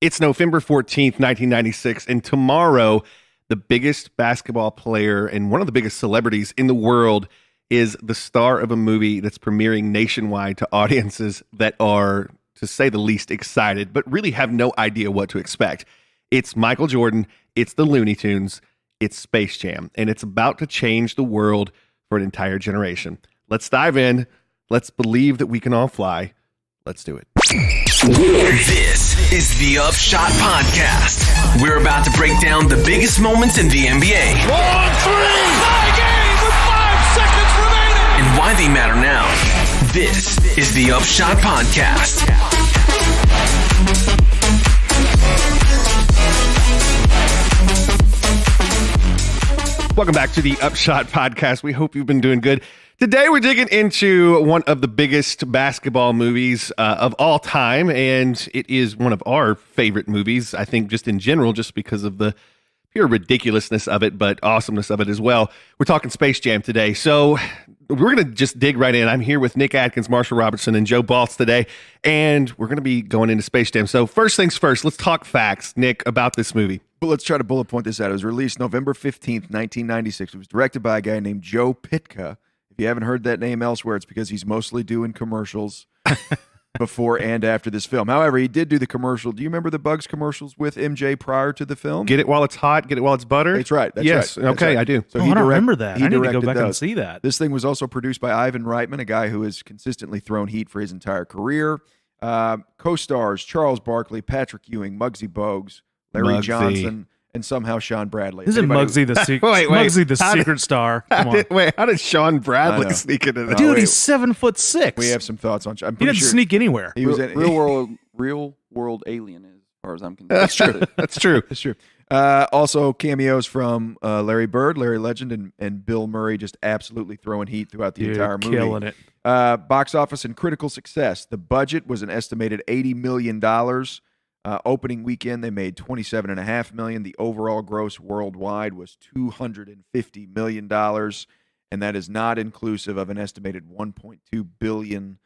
It's November 14th, 1996, and tomorrow, the biggest basketball player and one of the biggest celebrities in the world is the star of a movie that's premiering nationwide to audiences that are, to say the least, excited, but really have no idea what to expect. It's Michael Jordan, it's the Looney Tunes, it's Space Jam, and it's about to change the world for an entire generation. Let's dive in. Let's believe that we can all fly. Let's do it. This is the Upshot Podcast. We're about to break down the biggest moments in the NBA. Long three! Tie game with 5 seconds remaining! And why they matter now. This is the Upshot Podcast. Welcome back to the Upshot Podcast. We hope you've been doing good. Today, we're digging into one of the biggest basketball movies of all time, and it is one of our favorite movies, I think, just in general, just because of the pure ridiculousness of it, but awesomeness of it as well. We're talking Space Jam today, so we're going to just dig right in. I'm here with Nick Atkins, Marshall Robertson, and Joe Baltz today, and we're going to be going into Space Jam. So first things first, let's talk facts, Nick, about this movie. Well, let's try to bullet point this out. It was released November 15th, 1996. It was directed by a guy named Joe Pytka. If you haven't heard that name elsewhere, it's because he's mostly doing commercials before and after this film. However, he did do the commercial. Do you remember the Bugs commercials with MJ prior to the film? Get it while it's hot, get it while it's butter? That's right. Yes, right. Okay, I do. So I don't remember that. I need to go back and see that. This thing was also produced by Ivan Reitman, a guy who has consistently thrown heat for his entire career. Co-stars Charles Barkley, Patrick Ewing, Muggsy Bogues, Larry Johnson, and somehow Sean Bradley. Isn't Muggsy the Muggsy the secret star? Come on. How did Sean Bradley sneak into that? Dude, he's 7'6". We have some thoughts on. He didn't sneak anywhere. He was real world alien, as far as I'm concerned. That's true. That's true. That's true. Also, cameos from Larry Bird, Larry Legend, and Bill Murray, just absolutely throwing heat throughout the entire movie. Killing it. Box office and critical success. The budget was an estimated $80 million. Opening weekend, they made $27.5 million. The overall gross worldwide was $250 million, and that is not inclusive of an estimated $1.2 billion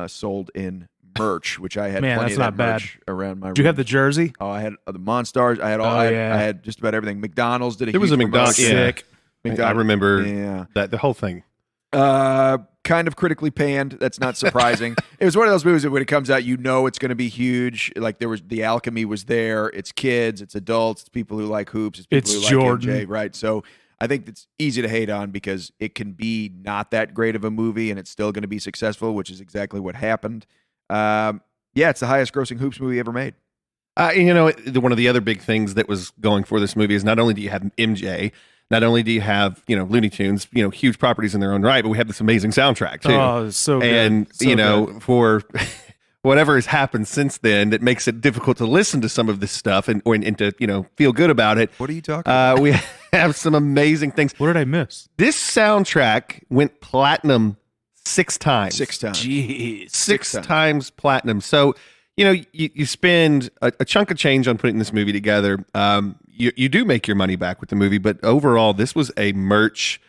sold in merch, which I had plenty of that merch around my room. Did you have the jersey? Oh, I had the Monstars. I had all. I had just about everything. McDonald's did a. There was a McDonald's. Yeah. I remember that the whole thing. Kind of critically panned. That's not surprising. It was one of those movies that when it comes out, you know it's going to be huge. Like the alchemy was there. It's kids, it's adults, it's people who like hoops, it's people who Jordan. like MJ, right? So I think it's easy to hate on because it can be not that great of a movie and it's still going to be successful, which is exactly what happened. It's the highest grossing hoops movie ever made. One of the other big things that was going for this movie is not only do you have MJ, not only do you have, Looney Tunes, huge properties in their own right, but we have this amazing soundtrack too. Oh, it's so good. And, good. For whatever has happened since then that makes it difficult to listen to some of this stuff and to, feel good about it. What are you talking about? We have some amazing things. What did I miss? This soundtrack went platinum 6 times. 6 times. Jeez. 6 times platinum. So, you spend a chunk of change on putting this movie together. You do make your money back with the movie, but overall, this was a merch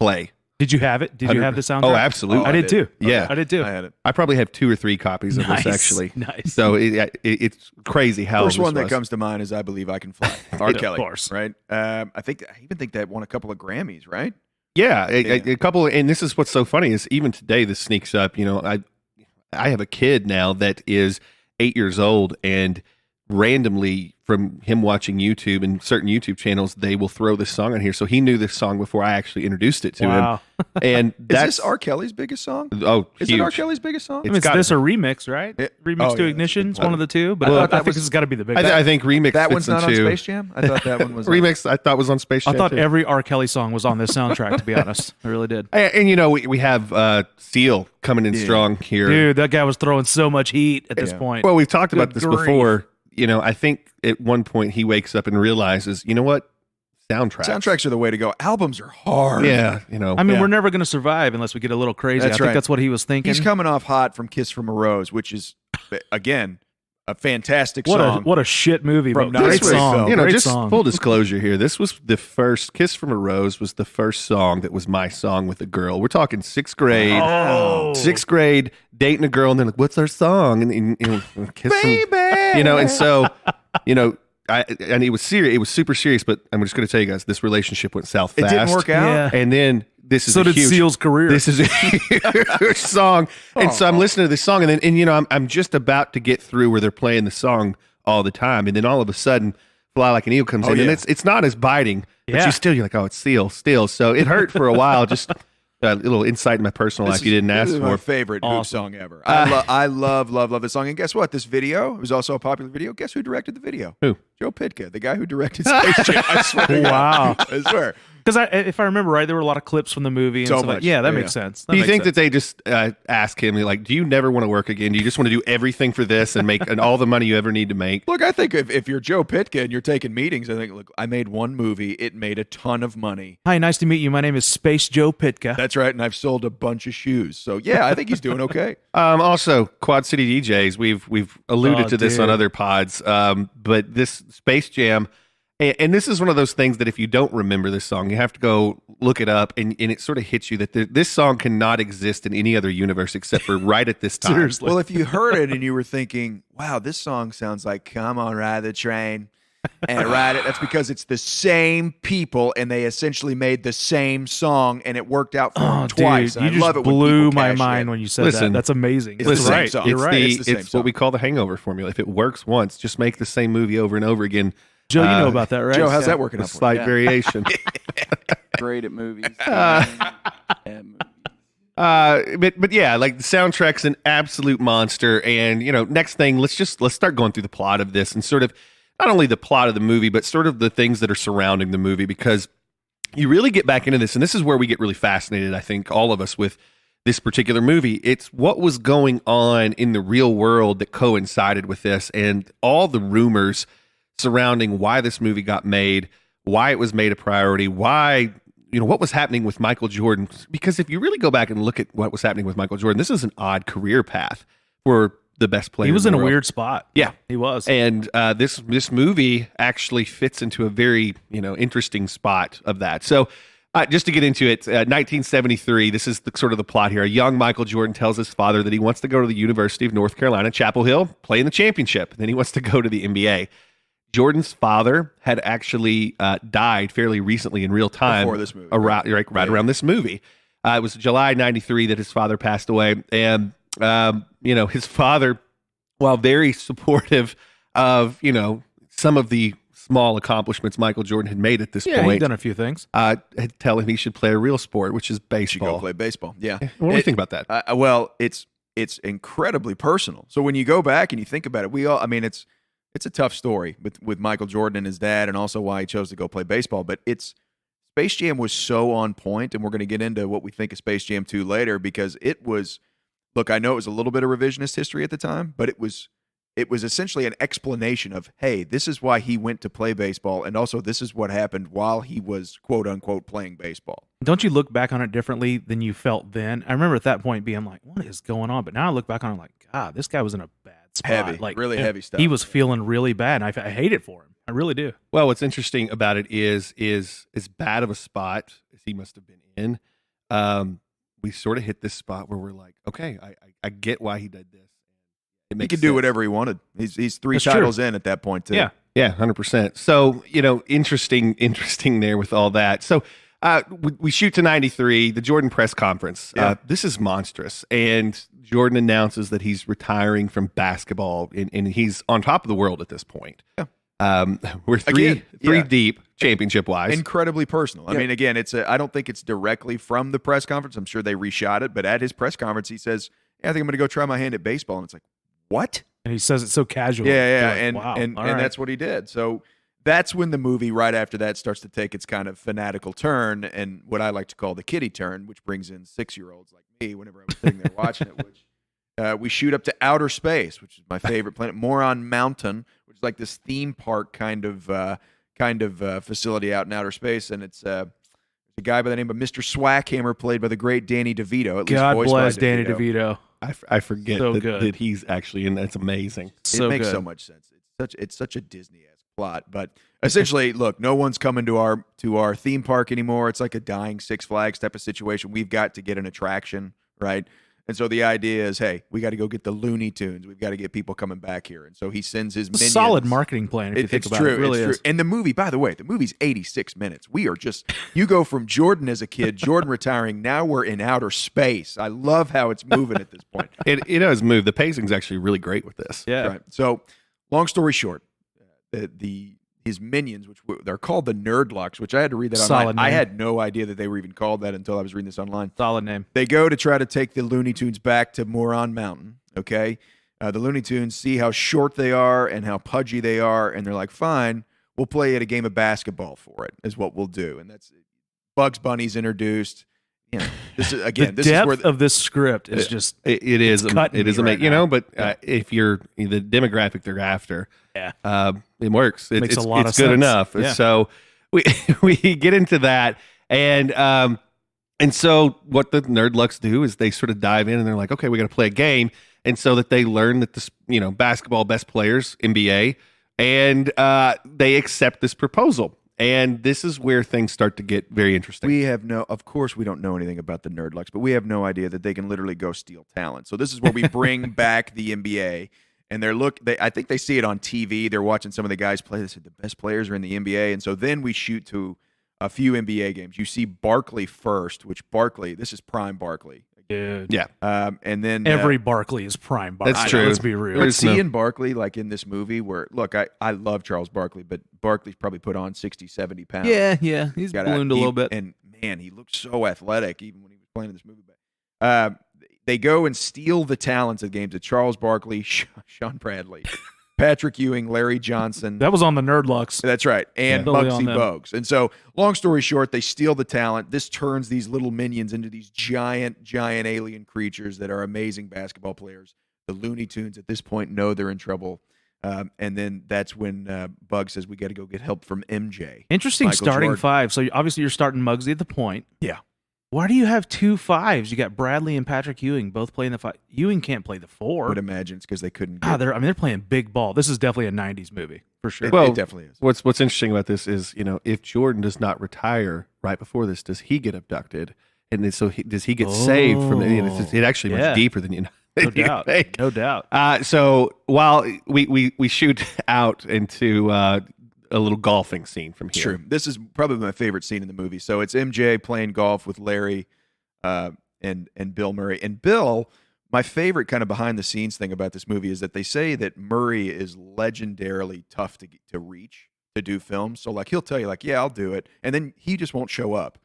play. Did you have it? Did you have the soundtrack? Oh, absolutely. I did too. Yeah. I did too. I had it. I probably have 2 or 3 copies of this, actually. Nice. So it's crazy how First one this that was. comes to mind is I Believe I Can Fly. R. Kelly. Of course. Right? I even think that won a couple of Grammys, right? Yeah, a couple, and this is what's so funny is even today this sneaks up. I have a kid now that is 8 years old, and randomly from him watching YouTube and certain YouTube channels, they will throw this song on here. So he knew this song before I actually introduced it to him. And is this R. Kelly's biggest song? Oh, is huge. it R. Kelly's biggest song? I mean, it's this or Remix, right? Remix to yeah, Ignition is one of the two, but Well, I think this has got to be the biggest. I think Remix that fits one's not on into Space Jam? I thought that one was Remix. I thought was on Space Jam. I thought too. every R. Kelly song was on this soundtrack, to be honest. I really did. And we have Seal coming in strong here. Dude, that guy was throwing so much heat at this point. Well, we've talked about Good this grief. before. I think at one point he wakes up and realizes, you know what? Soundtracks are the way to go. Albums are hard. Yeah, I mean, we're never going to survive unless we get a little crazy. That's I think right. that's what he was thinking. He's coming off hot from Kiss from a Rose, which is, again, a fantastic what song. What a shit movie, From but great This was, song. You know, great just song. full disclosure here. This was the first Kiss from a Rose was the first song that was my song with a girl. We're talking 6th grade. Oh. 6th grade dating a girl and they're like, what's our song? And kiss them, and so, and it was serious. It was super serious, but I'm just going to tell you guys, this relationship went south fast. It didn't work out. Yeah. And then this is So did Seal's career. This is a huge song. And so I'm listening to this song and I'm just about to get through where they're playing the song all the time. And then all of a sudden, Fly Like an Eagle comes in and it's not as biting, but you're like, oh, it's Seal still. So it hurt for a while. Just a little insight in my personal life you didn't ask This is for. my favorite Hoop song ever. I love this song. And guess what? This video, it was also a popular video. Guess who directed the video? Who? Joe Pytka, the guy who directed Space Jam. I swear to Wow. God. I swear. Because if I remember right, there were a lot of clips from the movie. And So stuff much. Like, yeah, that Yeah. makes sense. Do you think that they just ask him, like, do you never want to work again? Do you just want to do everything for this and make all the money you ever need to make? Look, I think if you're Joe Pytka and you're taking meetings, I think, look, I made one movie. It made a ton of money. Hi, nice to meet you. My name is Space Joe Pytka. That's right. And I've sold a bunch of shoes. So, yeah, I think he's doing okay. Also, Quad City DJs, we've alluded to this on dude. other pods, but this Space Jam, and this is one of those things that if you don't remember this song, you have to go look it up, and it sort of hits you that this song cannot exist in any other universe except for right at this time. Seriously. Well, if you heard it and you were thinking, wow, this song sounds like Come On Ride the Train and Ride It, that's because it's the same people and they essentially made the same song and it worked out for them twice. Dude, And you I love just it when blew people my cash mind in. when you said Listen, that. That's amazing. it's the That's same right. song. You're right. It's the same It's what we call the hangover formula. If it works once, just make the same movie over and over again. Joe, you know about that, right? Joe, how's that working A out for you? slight variation. Great at movies. Bad movies. But yeah, like the soundtrack's an absolute monster. And next thing, let's start going through the plot of this and sort of not only the plot of the movie, but sort of the things that are surrounding the movie, because you really get back into this, and this is where we get really fascinated, I think, all of us with this particular movie. It's what was going on in the real world that coincided with this, and all the rumors surrounding why this movie got made, why it was made a priority, why, what was happening with Michael Jordan. Because if you really go back and look at what was happening with Michael Jordan, this is an odd career path for the best player. He was in a the world. weird spot. Yeah. He was. And this movie actually fits into a very, interesting spot of that. So just to get into it, 1973, this is sort of the plot here. A young Michael Jordan tells his father that he wants to go to the University of North Carolina, Chapel Hill, play in the championship. And then he wants to go to the NBA. Jordan's father had actually died fairly recently in real time. Before this movie. Right around this movie. It was July 93 that his father passed away. And, his father, while very supportive of, some of the small accomplishments Michael Jordan had made at this yeah, point, he'd done a few things. had tell him he should play a real sport, which is You should baseball. go play baseball. Yeah. What do you think about that? Well, it's incredibly personal. So when you go back and you think about it, it's a tough story with Michael Jordan and his dad, and also why he chose to go play baseball. But Space Jam was so on point, and we're going to get into what we think of Space Jam 2 later, because it was. Look, I know it was a little bit of revisionist history at the time, but it was essentially an explanation of, hey, this is why he went to play baseball, and also this is what happened while he was quote unquote playing baseball. Don't you look back on it differently than you felt then? I remember at that point being like, what is going on? But now I look back on it like, God, this guy was in a bad spot. Heavy, like, really heavy stuff. He was feeling really bad, and I hate it for him. I really do. Well, what's interesting about it is as bad of a spot as he must have been in, we sort of hit this spot where we're like, okay, I get why he did this. It He makes could do sense. whatever he wanted. He's three That's true. titles in at that point too. Yeah. Yeah, 100%. So, interesting there with all that. So, we shoot to 93, the Jordan press conference. Yeah. This is monstrous. And Jordan announces that he's retiring from basketball, and he's on top of the world at this point. Yeah. We're three yeah. deep championship-wise. Incredibly personal. I mean, again, I don't think it's directly from the press conference. I'm sure they reshot it, but at his press conference, he says, I think I'm going to go try my hand at baseball. And it's like, what? And he says it so casually. Yeah. You're like, wow. And all right. that's what he did. So that's when the movie right after that starts to take its kind of fanatical turn, and what I like to call the kiddie turn, which brings in 6-year-olds like me whenever I was sitting there watching it, which we shoot up to outer space, which is my favorite planet, Moron Mountain, which is like this theme park kind of facility out in outer space. And it's a guy by the name of Mr. Swackhammer, played by the great Danny DeVito. At least God voiced bless by Danny DeVito. I forget So that, good. that he's actually in that. It's amazing. So it makes good. so much sense. It's such a Disney-esque plot. But essentially, look, no one's coming to our theme park anymore. It's like a dying Six Flags type of situation. We've got to get an attraction, right? And so the idea is, hey, we got to go get the Looney Tunes. We've got to get people coming back here. And so he sends his minions. Solid marketing plan if you think It's about true. it. It really it's is. true. And the movie, by the way, the movie's 86 minutes. We are just, you go from Jordan as a kid, Jordan retiring, now we're in outer space. I love how it's moving at this point. It does move. The pacing's actually really great with this. Yeah. Right. So, long story short, his minions, which they're called the Nerdlucks, which I had to read that online. Solid I name. had no idea that they were even called that until I was reading this online. Solid name. They go to try to take the Looney Tunes back to Moron Mountain, okay? The Looney Tunes see how short they are and how pudgy they are, and they're like, fine, we'll play at a game of basketball for it, is what we'll do. And that's Bugs Bunny's introduced. You know, this is, again, The this is where depth of this script is just It is. cutting It is me amazing. right You know, now. but if you're the demographic they're after, Yeah. it works. Makes It's a lot it's of good sense. enough. Yeah. So we we get into that, and so what the Nerdlucks do is they sort of dive in and they're like, okay, we got to play a game, and so that they learn that this, basketball best players, NBA, and they accept this proposal. And this is where things start to get very interesting. of course, we don't know anything about the Nerdlucks, but we have no idea that they can literally go steal talent. So this is where we bring back the NBA, and I think they see it on TV. They're watching some of the guys play. They said the best players are in the NBA, and so then we shoot to a few NBA games. You see Barkley first, this is prime Barkley. dude. Yeah. And then Every Barkley is prime Barkley. That's true. Let's be real. But There's no- seeing Barkley like in this movie where, look, I love Charles Barkley, but Barkley's probably put on 60, 70 pounds. Yeah. He's Got ballooned a little bit. And man, he looked so athletic even when he was playing in this movie. But they go and steal the talents of games of Charles Barkley, Sean Bradley, Patrick Ewing, Larry Johnson. That was on the Nerdlucks. That's right. And Totally on Muggsy them. Bogues. And so, long story short, they steal the talent. This turns these little minions into these giant alien creatures that are amazing basketball players. The Looney Tunes at this point know they're in trouble. And then that's when Bug says, we got to go get help from MJ. Interesting Michael starting Jordan. five. So obviously you're starting Muggsy at the point. Yeah. Why do you have 2 5s? You got Bradley and Patrick Ewing both playing the 5. Ewing can't play the 4. Would imagine it's because they couldn't get They're playing big ball. This is definitely a 90s movie for sure. it. Well, It definitely is. What's interesting about this is, if Jordan does not retire right before this, does he get abducted? And then, does he get saved from it? It actually Yeah. much deeper than no than you doubt. think. No doubt. So while we shoot out into a little golfing scene from here. True. This is probably my favorite scene in the movie. So it's MJ playing golf with Larry and Bill Murray. And Bill, my favorite kind of behind the scenes thing about this movie is that they say that Murray is legendarily tough to reach to do films. So like he'll tell you like, yeah, I'll do it. And then he just won't show up.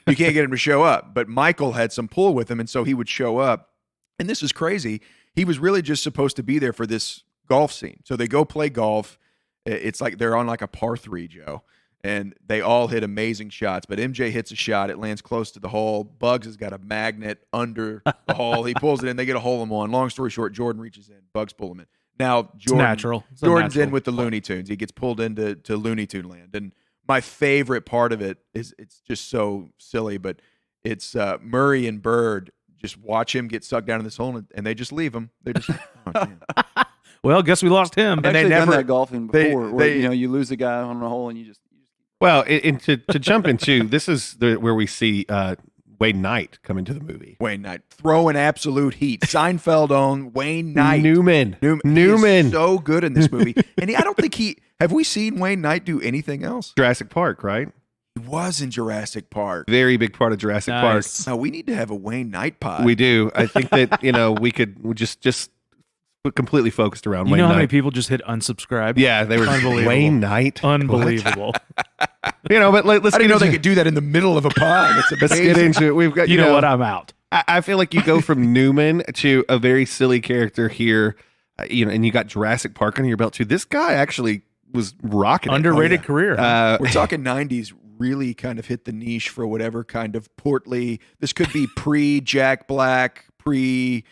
You can't get him to show up. But Michael had some pull with him. And so he would show up. And this is crazy. He was really just supposed to be there for this golf scene. So they go play golf. It's like they're on like a par 3, Joe. And they all hit amazing shots. But MJ hits a shot. It lands close to the hole. Bugs has got a magnet under the hole. He pulls it in. They get a hole in one. Long story short, Jordan reaches in. Bugs pull him in. Now, Jordan, natural. It's a Jordan's natural in with the Looney Tunes. He gets pulled into Looney Tune land. And my favorite part of it is it's just so silly, but it's Murray and Bird just watch him get sucked down in this hole, and they just leave him. They just, oh, man. Well, guess we lost him. I've And they actually never- done that golfing they- before, where they- you lose a guy on a hole and you just Well, and to jump into this is where we see Wayne Knight come into the movie. Wayne Knight throwing absolute heat. Seinfeld own Wayne Knight. Newman. He is so good in this movie. And I don't think have we seen Wayne Knight do anything else? Jurassic Park, right? He was in Jurassic Park. Very big part of Jurassic Nice. No, we need to have a Wayne Knight pod. Park. We do. I think that we just completely focused around You Wayne know how Knight. many people just hit unsubscribe? Yeah, they were Unbelievable. Wayne Knight. Unbelievable. But let's I didn't get know they into- could do that in the middle of a pod. It's Let's amazing. get into it. We've got You know what? I'm out. I feel like you go from Newman to a very silly character here, and you got Jurassic Park under your belt too. This guy actually was rocking it. Underrated Oh, yeah. career. We're talking 90s really kind of hit the niche for whatever kind of portly. This could be pre-Jack Black, he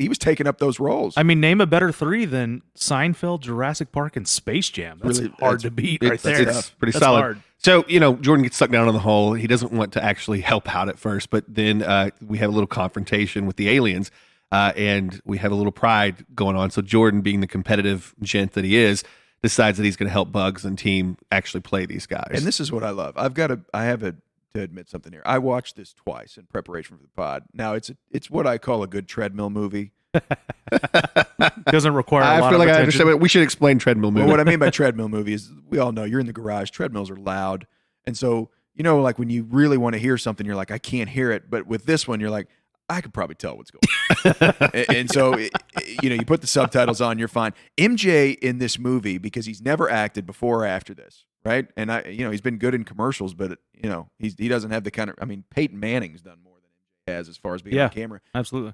was taking up those roles. I mean, name a better 3 than Seinfeld, Jurassic Park, and Space Jam. That's Really- hard that's- to beat right there. It's pretty That's solid. hard. So, Jordan gets sucked down in the hole. He doesn't want to actually help out at first, but then we have a little confrontation with the aliens, and we have a little pride going on. So Jordan, being the competitive gent that he is, decides that he's going to help Bugs and team actually play these guys. And this is what I love. I have a to admit something here. I watched this twice in preparation for the pod. Now it's what I call a good treadmill movie. Doesn't require a I lot feel of like I attention. understand. But we should explain treadmill movie. Well, what I mean by treadmill movie is we all know you're in the garage. Treadmills are loud, and so like when you really want to hear something, you're like, I can't hear it. But with this one, you're like, I could probably tell what's going on. and so you put the subtitles on, you're fine. MJ in this movie, because he's never acted before or after this, right? And he's been good in commercials, but he doesn't have the kind of. I mean, Peyton Manning's done more than MJ has as far as being on camera. Absolutely.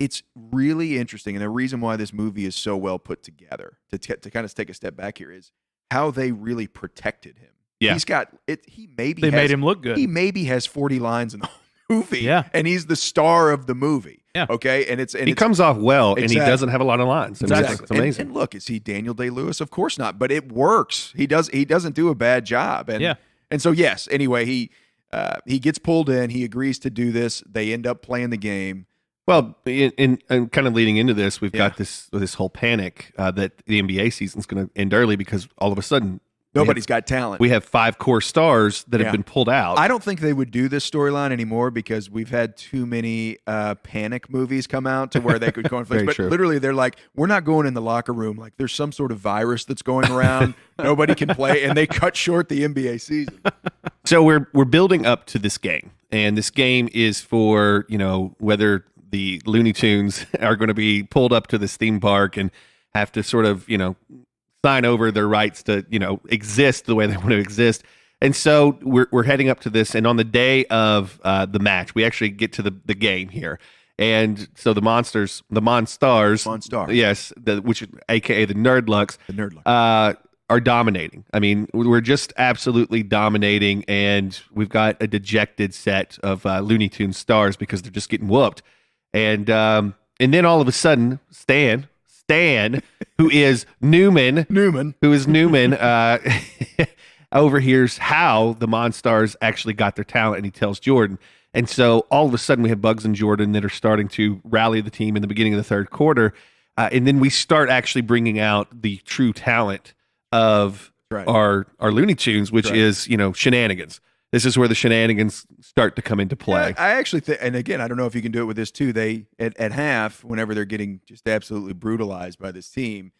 It's really interesting, and the reason why this movie is so well put together to kind of take a step back here is how they really protected him. Yeah. He's got it. They made him look good. He maybe has 40 lines in the movie. Yeah. And he's the star of the movie. Yeah. Okay. And he comes off well, and he Exactly. doesn't have a lot of lines. I mean, exactly. It's amazing. And look, is he Daniel Day-Lewis? Of course not. But it works. He doesn't do a bad job. And so yes. Anyway, he gets pulled in. He agrees to do this. They end up playing the game. Well, in kind of leading into this, we've got this whole panic that the NBA season's going to end early because all of a sudden Nobody's got talent. we have 5 core stars that have been pulled out. I don't think they would do this storyline anymore because we've had too many panic movies come out to where they could go in place. Very But true. literally, they're like, we're not going in the locker room. Like, there's some sort of virus that's going around. Nobody can play, and they cut short the NBA season. So we're building up to this game, and this game is for whether the Looney Tunes are going to be pulled up to this theme park and have to sort of sign over their rights to exist the way they want to exist. And so we're heading up to this, and on the day of the match, we actually get to the game here. And so the Monstars, yes, which aka the Nerdlucks, are dominating. I mean, we're just absolutely dominating, and we've got a dejected set of Looney Tunes stars because they're just getting whooped. And then all of a sudden, Stan, who is Newman, overhears how the Monstars actually got their talent, and he tells Jordan. And so all of a sudden we have Bugs and Jordan that are starting to rally the team in the beginning of the third quarter. And then we start actually bringing out the true talent of our Looney Tunes, which is, shenanigans. This is where the shenanigans start to come into play. Yeah, I actually think, and again, I don't know if you can do it with this too. They at half, whenever they're getting just absolutely brutalized by this team,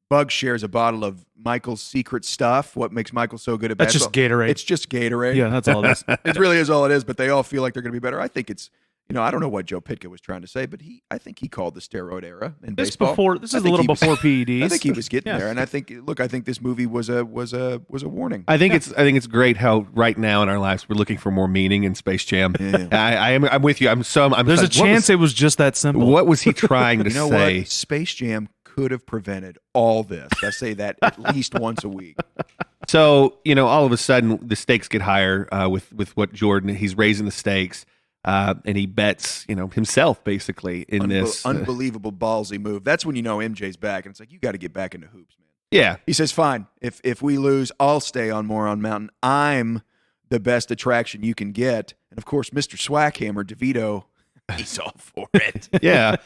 Bugs shares a bottle of Michael's secret stuff. What makes Michael so good at That's basketball? just Gatorade. It's just Gatorade. Yeah, that's all it is. It really is all it is. But they all feel like they're going to be better. I think it's. I don't know what Joe Pitka was trying to say, but I think he called the steroid era in baseball. This is a little before PEDs. I think he was getting there, and I think this movie was a warning. I think it's great how right now in our lives we're looking for more meaning in Space Jam. Yeah. I'm with you. There's a chance it was just that simple. What was he trying to You know say? what? Space Jam could have prevented all this. I say that at least once a week. So all of a sudden the stakes get higher with what Jordan. He's raising the stakes. And he bets, himself basically in this unbelievable ballsy move. That's when MJ's back, and it's like you got to get back into hoops, man. Yeah, he says, "Fine, if we lose, I'll stay on Moron Mountain. I'm the best attraction you can get." And of course, Mr. Swackhammer DeVito, he's all for it. Yeah.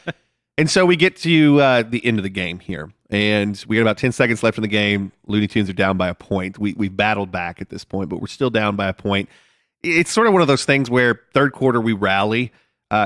And so we get to the end of the game here, and we got about 10 seconds left in the game. Looney Tunes are down by a point. We've battled back at this point, but we're still down by a point. It's sort of one of those things where third quarter we rally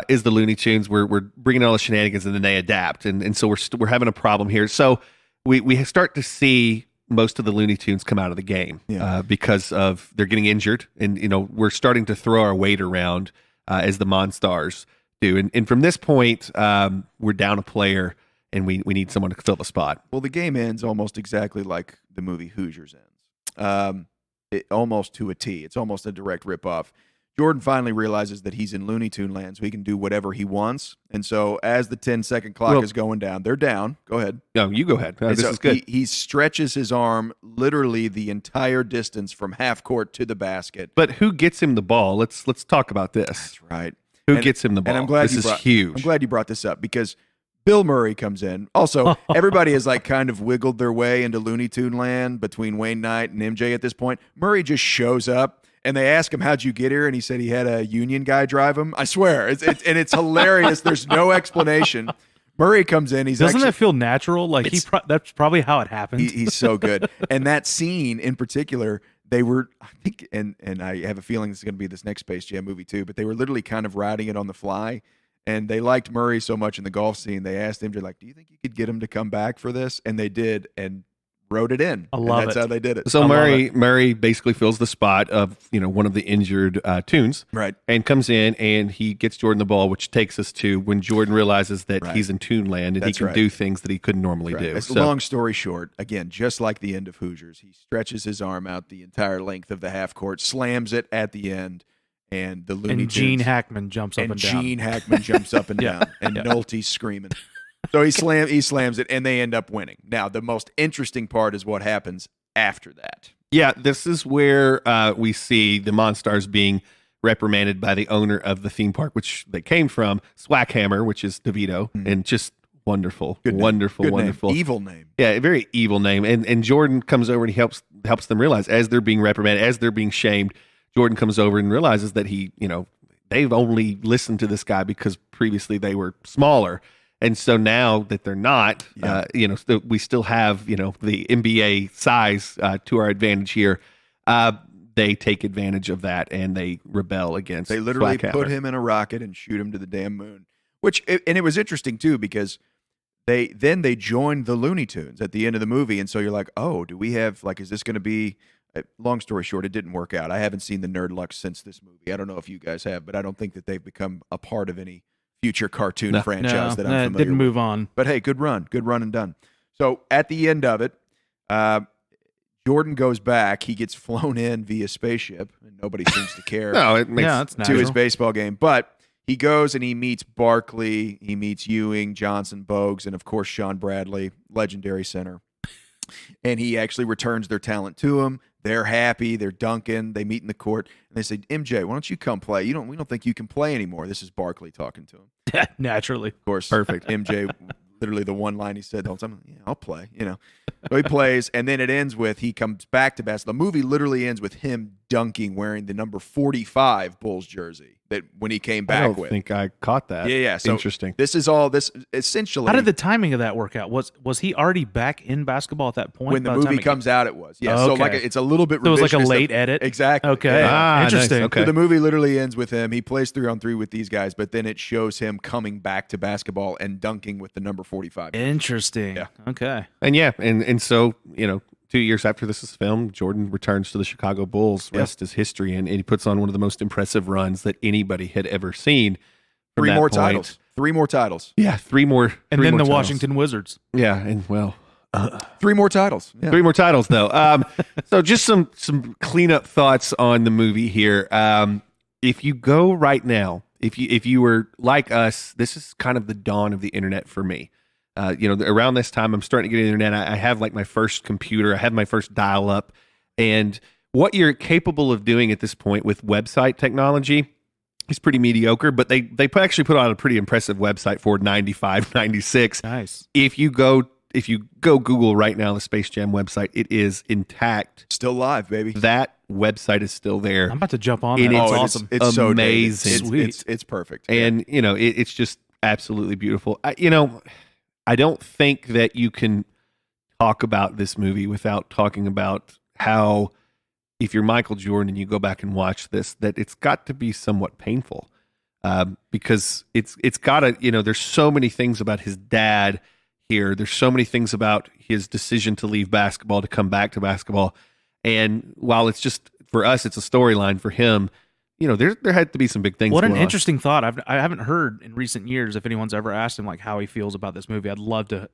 is the Looney Tunes. We're bringing all the shenanigans, and then they adapt, and so we're having a problem here. So we start to see most of the Looney Tunes come out of the game because of they're getting injured, and we're starting to throw our weight around as the Monstars do. And from this point, we're down a player, and we need someone to fill the spot. Well, the game ends almost exactly like the movie Hoosiers ends. Almost to a T. It's almost a direct ripoff. Jordan finally realizes that he's in Looney Tune land, so he can do whatever he wants. And so as the 10-second clock is going down, they're down. Go ahead. No, you go ahead. This is good. He stretches his arm literally the entire distance from half court to the basket. But who gets him the ball? Let's talk about this. That's right. Who gets him the ball? And I'm glad this is huge. I'm glad you brought this up because Bill Murray comes in. Also, everybody has kind of wiggled their way into Looney Tune land between Wayne Knight and MJ at this point. Murray just shows up, and they ask him, "How'd you get here?" And he said he had a union guy drive him. I swear, it's hilarious. There's no explanation. Murray comes in. Doesn't that feel natural? Like that's probably how it happens. He's so good. And that scene in particular, they were, I think, and I have a feeling this is going to be this next Space Jam movie too, but they were literally kind of riding it on the fly. And they liked Murray so much in the golf scene, they asked him to do you think you could get him to come back for this? And they did, and wrote it in. I love That's it. how they did it. So Murray basically fills the spot of one of the injured Tunes, Right. and comes in and he gets Jordan the ball, which takes us to when Jordan realizes that Right. he's in Tune Land and That's he can right. do things that he couldn't normally Right. do. It's So- long story short, again, just like the end of Hoosiers, he stretches his arm out the entire length of the half court, slams it at the end, and the Looney And Gene Tunes- Hackman jumps up and down. Gene Hackman jumps up and Yeah. down, and Nolte's screaming. So he slams it, and they end up winning. Now, the most interesting part is what happens after that. Yeah, this is where we see the Monstars being reprimanded by the owner of the theme park, which they came from, Swackhammer, which is DeVito, and just wonderful, Good name. wonderful, Good wonderful. name. Evil name. Yeah, a very evil name. And Jordan comes over and he helps them realize as they're being reprimanded, as they're being shamed, Jordan comes over and realizes that they've only listened to this guy because previously they were smaller. And so now that they're not, we still have, the NBA size to our advantage here. They take advantage of that and they rebel against. They literally Swackhammer. put him in a rocket and shoot him to the damn moon. And it was interesting too because they joined the Looney Tunes at the end of the movie, and so you're like, oh, do we have is this going to be? Long story short, it didn't work out. I haven't seen the Nerd Luck since this movie. I don't know if you guys have, but I don't think that they've become a part of any future cartoon franchise that I'm familiar didn't with. move on. But hey, good run and done. So at the end of it, Jordan goes back. He gets flown in via spaceship, and nobody seems to care. No, it makes Yeah, that's to his natural. baseball game. But he goes and he meets Barkley, he meets Ewing, Johnson, Bogues, and of course Sean Bradley, legendary center. And he actually returns their talent to him. They're happy. They're dunking. They meet in the court, and they say, "MJ, why don't you come play? We don't think you can play anymore." This is Barkley talking to him. Naturally. Of course, Perfect. MJ, literally the one line he said the whole time, "Yeah, I'll play." So he plays, and then it ends with he comes back to basketball. The movie literally ends with him dunking, wearing the number 45 Bulls jersey that when he came I back don't with. think I caught that. Yeah. So Interesting. This is all this essentially. How did the timing of that work out? Was he already back in basketball at that point? when the by time movie it comes out, it was. Yeah. Oh, So okay. it's a little bit. So it was like a revisionist late of- edit? Exactly. Okay. Yeah. Interesting. Nice. Okay. So the movie literally ends with him. He plays 3-on-3 with these guys, but then it shows him coming back to basketball and dunking with the number 45. Interesting. Yeah. Okay. And and so 2 years after this is filmed, Jordan returns to the Chicago Bulls. Yeah. Rest is history, and he puts on one of the most impressive runs that anybody had ever seen. From Three that more point. titles. 3 more titles. Yeah, three more. And three then more the titles. Washington Wizards. Yeah, and 3 more titles. Yeah. 3 more titles though. So just some cleanup thoughts on the movie here. If you go right now, if you were like us, this is kind of the dawn of the internet for me. Around this time, I'm starting to get the internet. I have like my first computer. I have my first dial-up, and what you're capable of doing at this point with website technology is pretty mediocre. But they actually put on a pretty impressive website for 95, 96. Nice. If you go Google right now, the Space Jam website, it is intact. Still live, baby. That website is still there. I'm about to jump on And that. it's It's it's- awesome. It's so dated. Amazing. Sweet. It's perfect. And it's just absolutely beautiful. I don't think that you can talk about this movie without talking about how, if you're Michael Jordan and you go back and watch this, that it's got to be somewhat painful, because it's got to, there's so many things about his dad here. There's so many things about his decision to leave basketball to come back to basketball, and while it's just for us, it's a storyline. For him, there had to be some big things. What an going on. interesting thought. I haven't heard in recent years if anyone's ever asked him like how he feels about this movie. I'd love to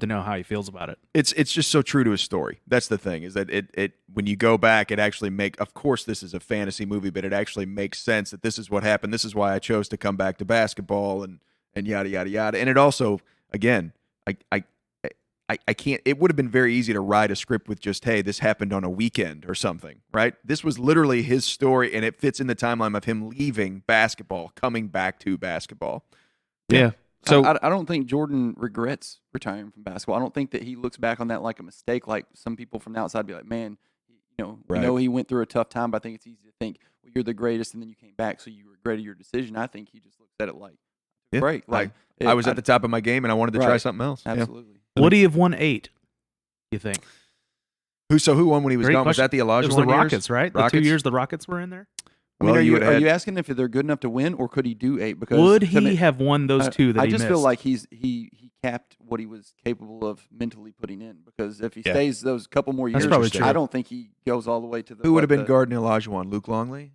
know how he feels about it. It's just so true to his story. That's the thing, is that it when you go back, it actually of course this is a fantasy movie, but it actually makes sense that this is what happened. This is why I chose to come back to basketball and yada yada yada. And it also, again, I can't. It would have been very easy to write a script with just, hey, this happened on a weekend or something, right? This was literally his story, and it fits in the timeline of him leaving basketball, coming back to basketball. Yeah. So I don't think Jordan regrets retiring from basketball. I don't think that he looks back on that like a mistake, like some people from the outside be like, man, we Right. know he went through a tough time, but I think it's easy to think, well, you're the greatest, and then you came back, so you regretted your decision. I think he just looks at it like, Yeah. great. Like I was at the top of my game, and I wanted to try Right. something else. Yeah. Absolutely. Would he have won 8? You think? Who won when he was Great gone? Was question. that the Elijah? It was the years? Rockets, right? The 2 Rockets? years the Rockets were in there. I mean, Well, you are you asking if they're good enough to win, or could he do 8? Because Would I he mean, have won those two that I he just missed? feel like he capped what he was capable of mentally putting in. Because if he stays those couple more That's years, probably true. I don't think he goes all the way to the. Who would have been the, guarding Olajuwon? Luke Longley?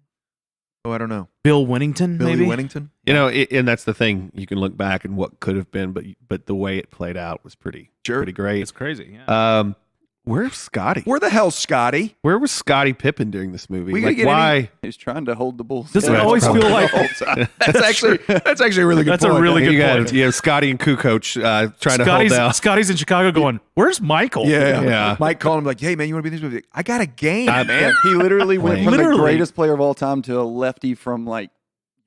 Oh, I don't know. Bill Winnington, Billy maybe. Winnington? And that's the thing. You can look back and what could have been, but the way it played out was pretty great. It's crazy. Yeah. Where's Scotty? Where the hell's Scotty? Where was Scottie Pippen during this movie? We gotta Like, get why? He's trying to hold the Bulls. Does it together. always feel like That's actually a really good That's point. a really good you got point. Scotty and Kukoc trying to hold down. Scotty's in Chicago going, where's Michael? Yeah. Mike called him like, hey, man, you want to be in this movie? I got a game, man. Yeah, he literally went from Literally. the greatest player of all time to a lefty from like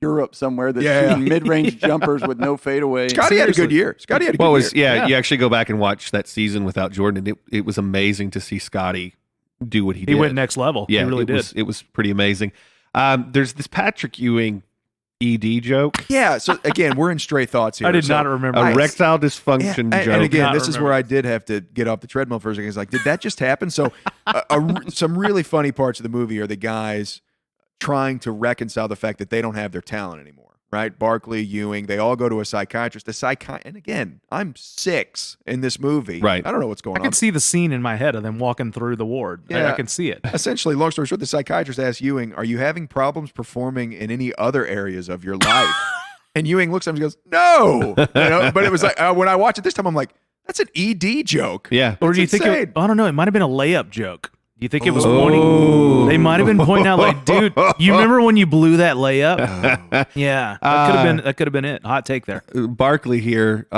Europe somewhere that's Yeah. shooting mid-range jumpers with no fadeaway. Scotty had a good year. Scotty had a good Well, year. you actually go back and watch that season without Jordan, and it was amazing to see Scotty do what he did. He went next level. Yeah, he really it did. It was pretty amazing. There's this Patrick Ewing ED joke, Yeah, so again, we're in stray thoughts here. I did So- not remember. a this. erectile dysfunction and, joke. and again, Not this is remember where I did have to get off the treadmill for a second. It's like, did that just happen? So, some really funny parts of the movie are the guys trying to reconcile the fact that they don't have their talent anymore. Right? Barkley, Ewing, they all go to a psychiatrist. And again, I'm 6 in this movie. Right. I don't know what's going I on. can see the scene in my head of them walking through the ward. Yeah. I can see it. Essentially, long story short, the psychiatrist asks Ewing, "Are you having problems performing in any other areas of your life?" And Ewing looks at him and goes, "No." But it was like when I watch it this time, I'm like, "That's an ED joke." Yeah. Or do you think insane. I don't know, it might have been a layup joke. Do you think it was pointing? They might have been pointing out like, dude, you remember when you blew that layup? Yeah. That could have been it. Hot take there. Barkley here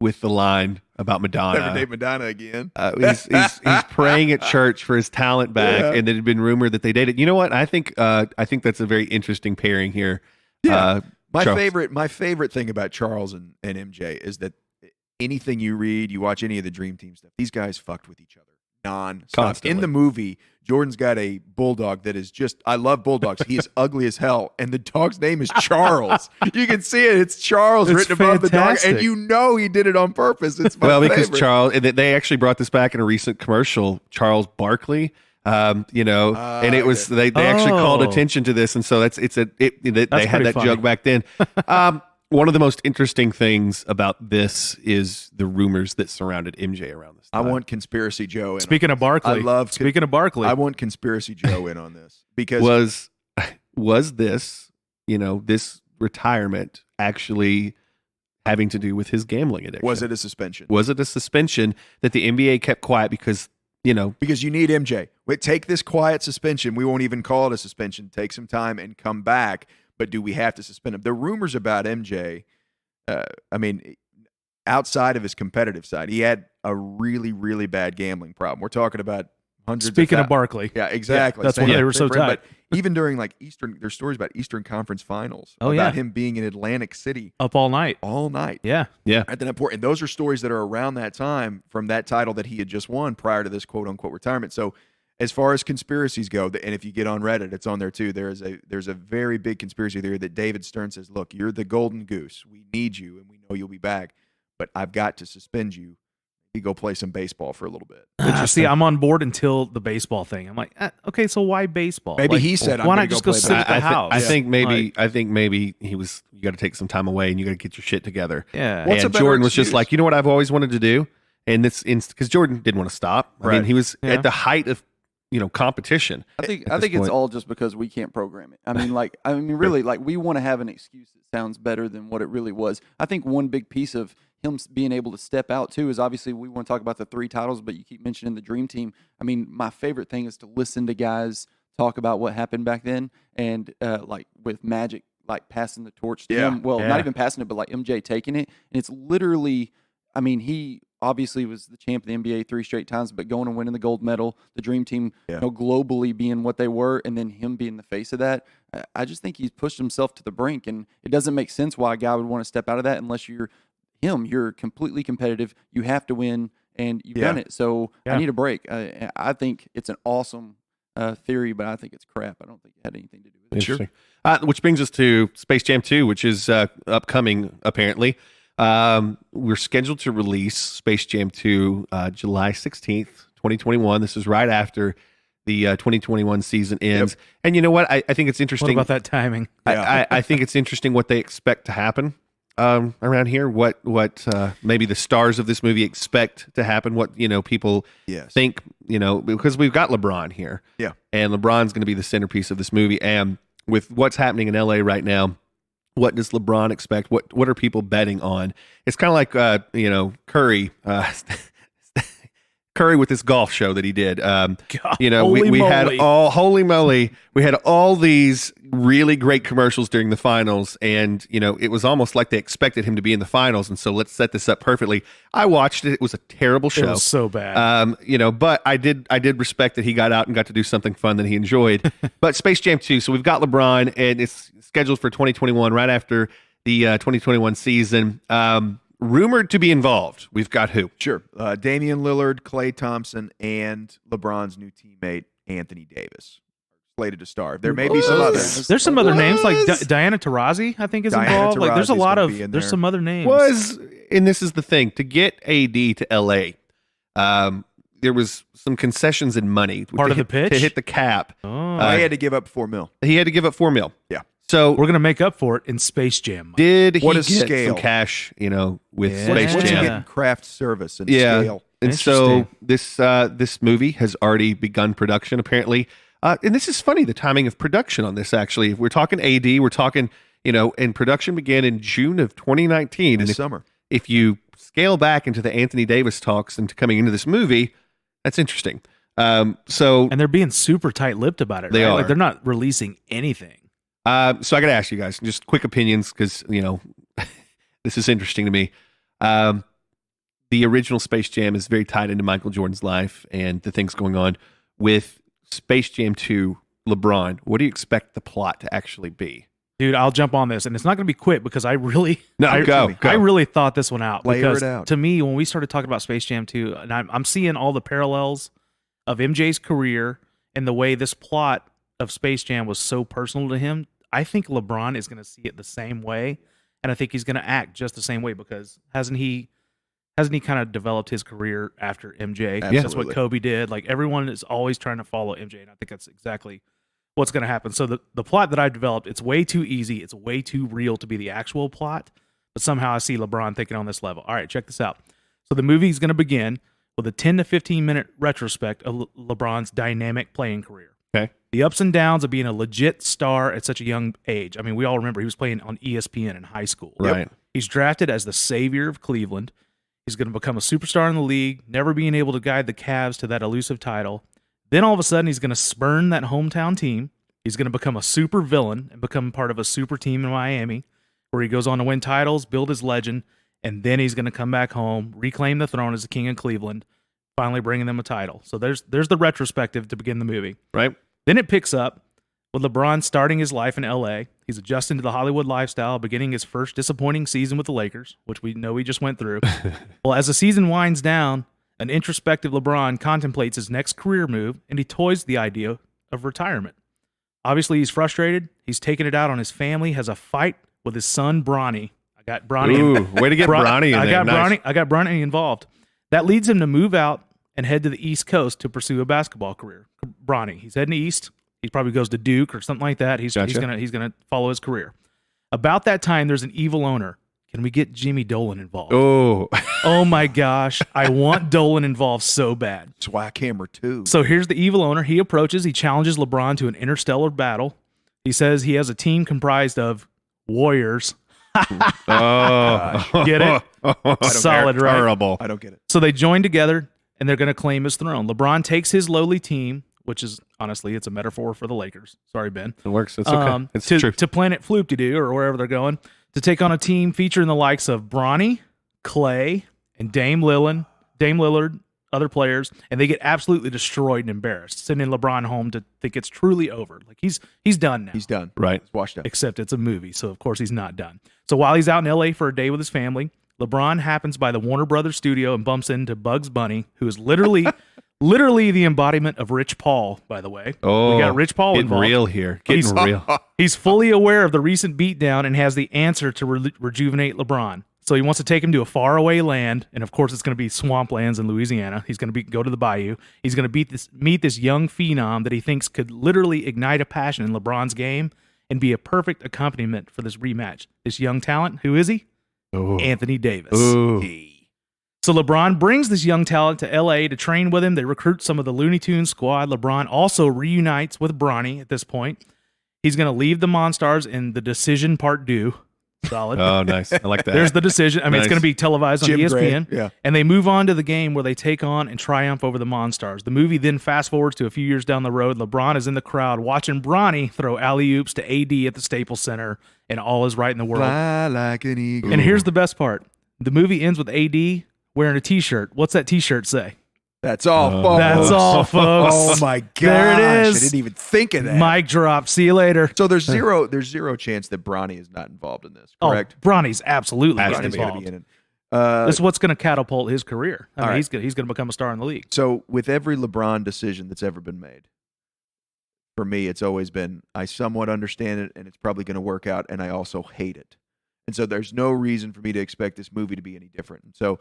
with the line about Madonna. Never date Madonna again. He's praying at church for his talent back, and it had been rumored that they dated. You know what? I think that's a very interesting pairing here. Yeah. My Charles. favorite thing about Charles and MJ is that anything you read, you watch any of the Dream Team stuff, these guys fucked with each other non-stop. Constantly. In the movie, Jordan's got a bulldog that is just, I love bulldogs. He is ugly as hell, and the dog's name is Charles. You can see it. It's Charles It's written above the dog, fantastic. and you know he did it on purpose. It's my Well, because favorite. Charles, and they actually brought this back in a recent commercial. Charles Barkley, and it was they actually called Oh. attention to this, and so they had pretty that funny. joke back then. One of the most interesting things about this is the rumors that surrounded MJ around this I time. want Conspiracy Joe in. Speaking of Barkley. Speaking of Barkley. I want Conspiracy Joe in on this because was this this retirement actually having to do with his gambling addiction? was it a suspension? Was it a suspension that the NBA kept quiet because Because you need MJ. Wait, take this quiet suspension. We won't even call it a suspension. Take some time and come back. But do we have to suspend him? The rumors about MJ, outside of his competitive side, he had a really, really bad gambling problem. We're talking about hundreds Speaking of of Barkley. Yeah, exactly. that's Same why they were thing so for him. tight. But even during like there's stories about Eastern Conference Finals Oh, about yeah. him being in Atlantic City Up all night. all night. Yeah. At the point, and those are stories that are around that time from that title that he had just won prior to this quote unquote retirement. So, as far as conspiracies go, and if you get on Reddit, it's on there too. There's a very big conspiracy theory that David Stern says, "Look, you're the golden goose. We need you, and we know you'll be back, but I've got to suspend you. You go play some baseball for a little bit." See, I'm on board until the baseball thing. I'm like, okay, so why baseball? Maybe Like, he said, "I'm why gonna not just go go play sit at the house? I think maybe he was. You got to take some time away, and you got to get your shit together. Yeah. What's a and better Jordan was just excuse? like, you know what I've always wanted to do, and this because Jordan didn't want to stop. I mean, Right. he was Yeah. at the height of competition. I think this it's point. all just because we can't program it. Really, like we want to have an excuse that sounds better than what it really was. I think one big piece of him being able to step out too is obviously we want to talk about the 3 titles, but you keep mentioning the Dream Team. I mean, my favorite thing is to listen to guys talk about what happened back then, and like with Magic, like passing the torch to him. Well, Yeah. not even passing it, but like MJ taking it, and it's literally. I mean, he obviously was the champ of the NBA 3 straight times, but going and winning the gold medal, the Dream Team, globally being what they were, and then him being the face of that. I just think he's pushed himself to the brink, and it doesn't make sense why a guy would want to step out of that unless you're him. You're completely competitive. You have to win, and you've done it. So I need a break. I think it's an awesome theory, but I think it's crap. I don't think it had anything to do with it. Interesting. Which brings us to Space Jam 2, which is upcoming, apparently. We're scheduled to release Space Jam 2 July 16th, 2021. This is right after the 2021 season ends. Yep. And you know what? I think it's interesting. What about that timing? I think it's interesting what they expect to happen around here. What maybe the stars of this movie expect to happen. What people think. Because we've got LeBron here. Yeah, and LeBron's going to be the centerpiece of this movie. And with what's happening in LA right now, what does LeBron expect? What are people betting on? It's kind of like Curry. Curry with this golf show that he did. We had holy moly. We had all these really great commercials during the finals, and it was almost like they expected him to be in the finals. And so let's set this up perfectly. I watched it. It was a terrible show. It was so bad. But I did respect that he got out and got to do something fun that he enjoyed. But Space Jam 2. So we've got LeBron, and it's scheduled for 2021, right after the 2021 season. Rumored to be involved. We've got who? Sure. Damian Lillard, Klay Thompson, and LeBron's new teammate, Anthony Davis. Slated to star. There may be some others. There's some other names, like Diana Taurasi, I think, is involved. Like, there's a lot of, there's some other names. And this is the thing, to get AD to LA, there was some concessions in money. Part of the pitch? To hit the cap. Oh. He had to give up $4 million. He had to give up $4 million. Yeah. So we're going to make up for it in Space Jam. Did he get scale? some cash, with Yeah. Space What's he Jam? getting craft service and scale? And so this movie has already begun production, apparently. And this is funny, the timing of production on this, actually. If we're talking AD, we're talking, and production began in June of 2019. In the summer. If you scale back into the Anthony Davis talks and coming into this movie, that's interesting. And they're being super tight-lipped about it. They right? are. Like, they're not releasing anything. So I got to ask you guys, just quick opinions, because, this is interesting to me. The original Space Jam is very tied into Michael Jordan's life and the things going on. With Space Jam 2, LeBron, what do you expect the plot to actually be? Dude, I'll jump on this, and it's not going to be quick because I really go. I really thought this one out. Layer Because it out. to me, when we started talking about Space Jam 2, and I'm seeing all the parallels of MJ's career and the way this plot of Space Jam was so personal to him, I think LeBron is going to see it the same way, and I think he's going to act just the same way, because hasn't he kind of developed his career after MJ? Absolutely. That's what Kobe did. Like, everyone is always trying to follow MJ, and I think that's exactly what's going to happen. So the plot that I've developed, it's way too easy, it's way too real to be the actual plot, but somehow I see LeBron thinking on this level. All right, check this out. So the movie is going to begin with a 10 to 15 minute retrospect of LeBron's dynamic playing career. Okay. The ups and downs of being a legit star at such a young age. I mean, we all remember he was playing on ESPN in high school. Right. He's drafted as the savior of Cleveland. He's going to become a superstar in the league, never being able to guide the Cavs to that elusive title. Then all of a sudden, he's going to spurn that hometown team. He's going to become a super villain and become part of a super team in Miami, where he goes on to win titles, build his legend, and then he's going to come back home, reclaim the throne as the king of Cleveland, finally bringing them a title. So there's the retrospective to begin the movie. Right. Then it picks up with LeBron starting his life in LA. He's adjusting to the Hollywood lifestyle, beginning his first disappointing season with the Lakers, which we know he just went through. Well, as the season winds down, an introspective LeBron contemplates his next career move, and he toys the idea of retirement. Obviously, he's frustrated. He's taking it out on his family, has a fight with his son, Bronny. I got Bronny. Ooh, way to get Bronny in there. Nice. I got Bronny involved. That leads him to move out and head to the East Coast to pursue a basketball career. Bronny, he's heading east. He probably goes to Duke or something like that. He's gonna follow his career. About that time, there's an evil owner. Can we get Jimmy Dolan involved? Oh my gosh, I want Dolan involved so bad. Swackhammer 2. So here's the evil owner. He approaches. He challenges LeBron to an interstellar battle. He says he has a team comprised of warriors. Get it? Solid, right? Terrible. I don't get it. So they join together, and they're going to claim his throne. LeBron takes his lowly team, which is, honestly, it's a metaphor for the Lakers. Sorry, Ben. It works. It's okay. It's true. To Planet Floop-de-Doo, or wherever they're going, to take on a team featuring the likes of Bronny, Klay, and Dame Lillard, other players, and they get absolutely destroyed and embarrassed, sending LeBron home to think it's truly over. Like, he's done now. He's done. Right. It's washed up. Except it's a movie, so of course he's not done. So while he's out in LA for a day with his family, LeBron happens by the Warner Brothers studio and bumps into Bugs Bunny, who is literally the embodiment of Rich Paul, by the way. Oh, we got Rich Paul getting involved. real here. Getting real. He's fully aware of the recent beatdown and has the answer to rejuvenate LeBron. So he wants to take him to a faraway land, and of course it's going to be swamplands in Louisiana. He's going to go to the bayou. He's going to meet this young phenom that he thinks could literally ignite a passion in LeBron's game and be a perfect accompaniment for this rematch. This young talent, who is he? Anthony Davis. So LeBron brings this young talent to LA to train with him. They recruit some of the Looney Tunes squad. LeBron also reunites with Bronny at this point. He's going to leave the Monstars in The Decision Part 2. Solid. Oh, nice. I like that. There's The Decision. I mean, Nice. it's going to be televised on Jim ESPN. Gray, yeah. And they move on to the game where they take on and triumph over the Monstars. The movie then fast forwards to a few years down the road. LeBron is in the crowd watching Bronny throw alley-oops to AD at the Staples Center, and all is right in the world. Fly like an eagle. And here's the best part. The movie ends with AD wearing a T-shirt. What's that T-shirt say? That's all, folks. That's all, folks. Oh my gosh. There it is. I didn't even think of that. Mic drop. See you later. So there's zero chance that Bronny is not involved in this, correct? Oh, Bronny's absolutely Has to getting be. Gonna involved. be in it. This is what's going to catapult his career. I mean, All right. he's going to become a star in the league. So with every LeBron decision that's ever been made, for me, it's always been, I somewhat understand it and it's probably going to work out, and I also hate it. And so there's no reason for me to expect this movie to be any different. And so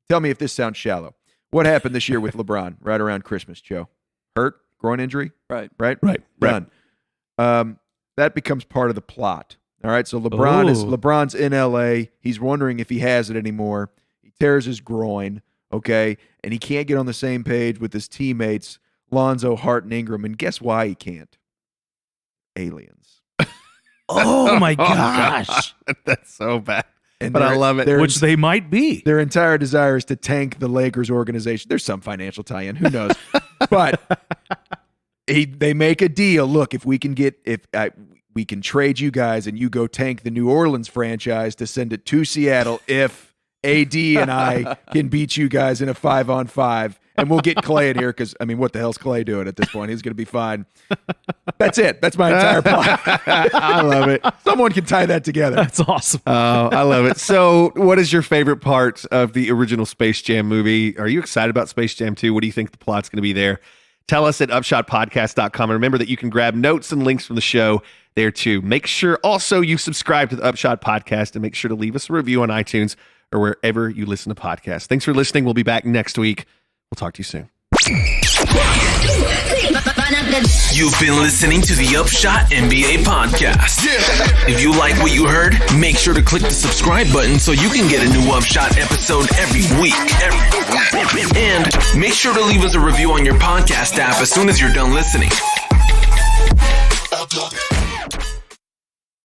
tell me if this sounds shallow. What happened this year with LeBron right around Christmas, Joe? Hurt? Groin injury? Right. Right? Right. Done. That becomes part of the plot. All right. So LeBron's in LA. He's wondering if he has it anymore. He tears his groin. Okay. And he can't get on the same page with his teammates, Lonzo, Hart, and Ingram. And guess why he can't? Aliens. Oh, my gosh. That's so bad. And But I love it. Which they might be. Their entire desire is to tank the Lakers organization. There's some financial tie-in, who knows? But they make a deal. Look, if we can we can trade you guys, and you go tank the New Orleans franchise to send it to Seattle if AD and I can beat you guys in a 5-on-5, and we'll get Clay in here because, I mean, what the hell's Clay doing at this point? He's going to be fine. That's it. That's my entire plot. I love it. Someone can tie that together. That's awesome. Oh, I love it. So, what is your favorite part of the original Space Jam movie? Are you excited about Space Jam 2? What do you think the plot's going to be there? Tell us at upshotpodcast.com. And remember that you can grab notes and links from the show there too. Make sure also you subscribe to the Upshot Podcast, and make sure to leave us a review on iTunes or wherever you listen to podcasts. Thanks for listening. We'll be back next week. We'll talk to you soon. You've been listening to the Upshot NBA podcast. If you like what you heard, make sure to click the subscribe button so you can get a new Upshot episode every week. And make sure to leave us a review on your podcast app as soon as you're done listening.